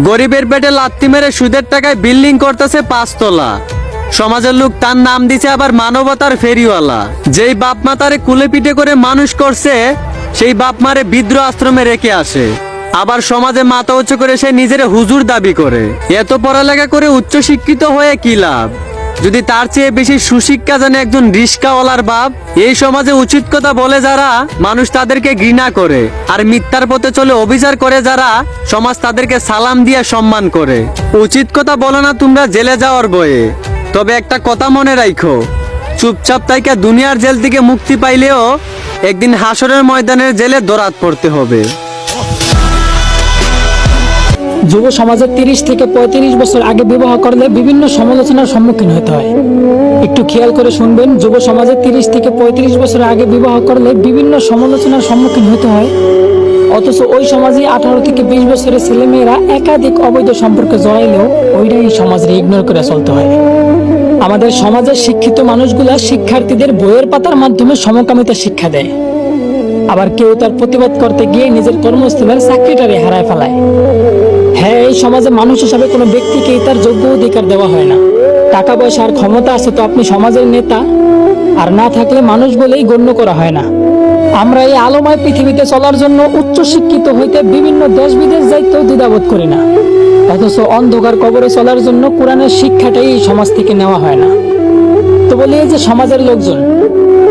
গরিবের পেটে লাত্তি মেরে সুদের টাকায় বিল্ডিং করতেছে 5 তলা। সমাজের লোক তার নাম দিছে আবার মানবতার ফেরিওয়ালা। যেই বাপ মা তারে কুলে পিঠে করে মানুষ করছে, সেই বাপ মারে বিদ্রোহ আশ্রমে রেখে আসে। আবার সমাজে মাথা উঁচু করে সে নিজের হুজুর দাবি করে। এত পড়ালেখা করে উচ্চ শিক্ষিত হয়ে কি লাভ, যদি তার চেয়ে বেশি সুশিক্ষা জানে একজন রিস্কাওয়ালার বাপ। এই সমাজে উচিত কথা বলে যারা, মানুষ তাদেরকে ঘৃণা করে। আর মিথ্যার পথে চলে অবিচার করে যারা, সমাজ তাদেরকে সালাম দিয়ে সম্মান করে। উচিত কথা বলো না তোমরা জেলে যাওয়ার বয়ে, তবে একটা কথা মনে রাখো, চুপচাপ তাইকা দুনিয়ার জেল থেকে মুক্তি পাইলেও একদিন হাসরের ময়দানের জেলে দরাত পড়তে হবে। যুব সমাজের 30 থেকে 35 বছর আগে বিবাহ করলে বিভিন্ন সমালোচনার সম্মুখীন হতে হয়। একটু খেয়াল করে শুনবেন, যুব সমাজের 30 থেকে 35 বছর আগে বিবাহ করলে বিভিন্ন সমালোচনার সম্মুখীন হতে হয়। অথচ ওই সমাজে 18 থেকে 20 বছরের ছেলেমেয়েরা একাধিক অবৈধ সম্পর্কে জড়াইলেও ওইটাই সমাজে ইগনোর করে চলতে হয়। আমাদের সমাজের শিক্ষিত মানুষগুলা শিক্ষার্থীদের বইয়ের পাতার মাধ্যমে সমকামিতা শিক্ষা দেয়। আবার কেউ তার প্রতিবাদ করতে গিয়ে নিজের কর্মস্থলের চাকরিটারে হারায় ফেলায়। হ্যাঁ, এই সমাজে মানুষ হিসাবে কোনো ব্যক্তিকেই তার যোগ্য অধিকার দেওয়া হয় না। টাকা পয়সা আর ক্ষমতা আছে তো আপনি সমাজের নেতা, আর না থাকলে মানুষ বলেই গণ্য করা হয় না। আমরা এই আলোময় পৃথিবীতে চলার জন্য উচ্চ শিক্ষিত হইতে বিভিন্ন দেশ বিদেশ যাইতেও দ্বিধাবোধ করি না, অথচ অন্ধকার কবরে চলার জন্য কোরআনের শিক্ষাটাই এই সমাজ থেকে নেওয়া হয় না। তো বলি, এই যে সমাজের লোকজন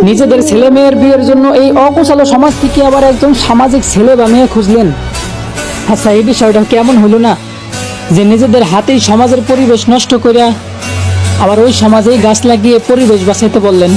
নিজেদের ছেলে মেয়ের বিয়ের জন্য এই অকুশল সমাজ থেকে আবার একজন সামাজিক ছেলে বা মেয়ে খুঁজলেন। আচ্ছা, এই বিষয়টা কেমন হলো না, যে নিজেদের হাতেই সমাজের পরিবেশ নষ্ট করিয়া আবার ওই সমাজেই গাছ লাগিয়ে পরিবেশ বাঁচাইতে বললেন।